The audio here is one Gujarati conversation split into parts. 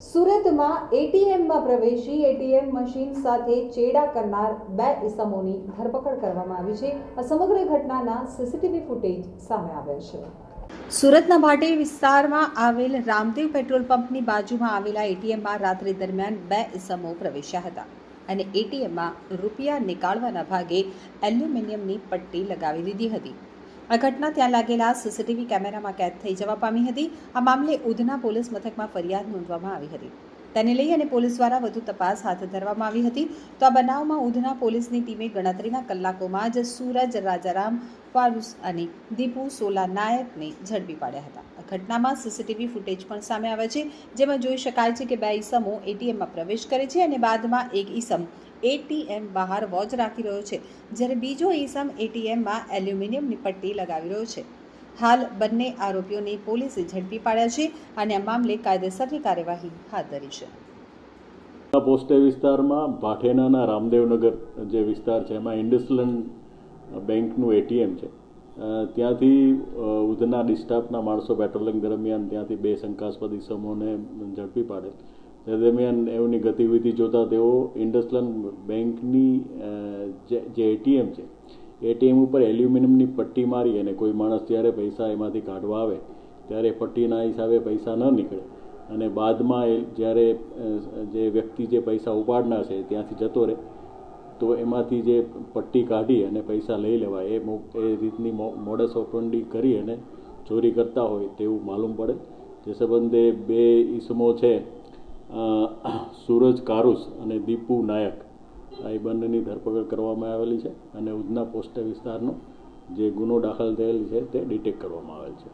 સુરતમાં એટીએમમાં પ્રવેશી એટીએમ મશીન સાથે ચેડા કરનાર બે ઇસમોની ધરપકડ કરવામાં આવી છે। આ સમગ્ર ઘટનાના સીસીટીવી ફૂટેજ સામે આવ્યા છે। સુરતના ભાટેલ વિસ્તારમાં આવેલ રામદેવ પેટ્રોલ પંપની બાજુમાં આવેલા એટીએમમાં રાત્રિ દરમિયાન બે ઇસમો પ્રવેશ્યા હતા અને એટીએમમાં રૂપિયા નીકાળવાના ભાગે એલ્યુમિનિયમની પટ્ટી લગાવી દીધી હતી। આ ઘટના ત્યાં લાગેલા સીસીટીવી કેમેરામાં કેદ થઈ જવા પામી હતી। આ મામલે ઉધના પોલીસ મથકમાં ફરિયાદ નોંધવામાં આવી હતી। તેને લઈ અને પોલીસ દ્વારા વધુ તપાસ હાથ ધરવામાં આવી હતી। તો આ બનાવમાં ઉધના પોલીસની ટીમે ગણતરીના કલાકોમાં જ સૂરજ રાજારામ ફારુસ અને દીપુ સોલા નાયકને ઝડપી પાડ્યા હતા। આ ઘટનામાં સીસીટીવી ફૂટેજ પણ સામે આવ્યા છે, જેમાં જોઈ શકાય છે કે બે ઈસમો એટીએમમાં પ્રવેશ કરે છે અને બાદમાં એક ઈસમ એટીએમ બહાર વોચ રાખી રહ્યો છે, જ્યારે બીજો ઈસમ એટીએમમાં એલ્યુમિનિયમની પટ્ટી લગાવી રહ્યો છે। હાલ બંને આરોપીઓને પોલીસે ઝડપી પાડ્યા છે અને આ મામલે કાયદેસરની કાર્યવાહી હાથ ધરી છે। પોસ્ટે વિસ્તારમાં ભાઠેનાના રામદેવનગર જે વિસ્તાર છે એમાં ઇન્ડસલેન્ડ બેંકનું એટીએમ છે। ત્યાંથી ઉધના ડિસ્ટાફના માણસો પેટ્રોલિંગ દરમિયાન ત્યાંથી બે શંકાસ્પદ ઇસમોને ઝડપી પાડેલ। તે દરમિયાન એમની ગતિવિધિ જોતા તેઓ ઇન્ડસલેન્ડ બેંકની જે એટીએમ છે એટીએમ ઉપર એલ્યુમિનિયમની પટ્ટી મારી અને કોઈ માણસ જ્યારે પૈસા એમાંથી કાઢવા આવે ત્યારે પટ્ટીના હિસાબે પૈસા ન નીકળે અને બાદમાં જ્યારે જે વ્યક્તિ જે પૈસા ઉપાડનાર છે ત્યાંથી જતો રહે તો એમાંથી જે પટ્ટી કાઢી અને પૈસા લઈ લેવાય એ રીતની મોડસ ઓપરેન્ડી કરી અને ચોરી કરતા હોય તેવું માલુમ પડે। જે સંબંધે બે ઈસમો છે સૂરજ કારુસ અને દીપુ નાયક એ બંનેની ધરપકડ કરવામાં આવેલી છે અને ઉધના પોસ્ટે વિસ્તારનો જે ગુનો દાખલ થયેલ છે તે ડિટેક્ટ કરવામાં આવેલ છે।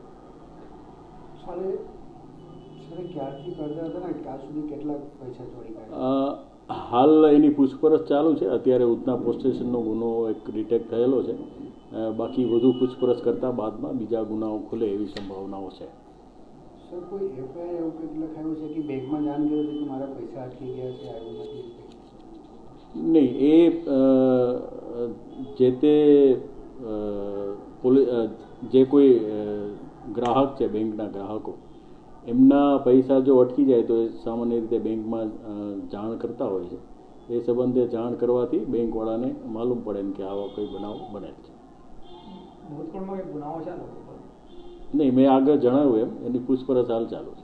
હાલ એની પૂછપરછ ચાલુ છે। અત્યારે ઉધના પોસ્ટ સ્ટેશનનો ગુનો એક ડિટેક્ટ થયેલો છે। બાકી વધુ પૂછપરછ કરતા બાદમાં બીજા ગુનાઓ ખુલે એવી સંભાવનાઓ છે। સર, કોઈ એફઆઈઆર એવું કંઈક લખાયું છે કે બેંકમાં જાણ કર્યું છે કે મારા પૈસા અટકી ગયા છે આવ્યું નથી? નહીં, એ જે તે જે કોઈ ગ્રાહક છે બેંકના ગ્રાહકો એમના પૈસા જો અટકી જાય તો એ સામાન્ય રીતે બેંકમાં જાણ કરતા હોય છે। એ સંબંધે જાણ કરવાથી બેંકવાળાને માલુમ પડે કે આવા કોઈ બનાવ બનેલ છે। ભૂતકાળમાં એક ગુનાઓ છે? નહીં, મેં આગળ જણાવ્યું એમ એની પૂછપરછ હાલ ચાલુ છે।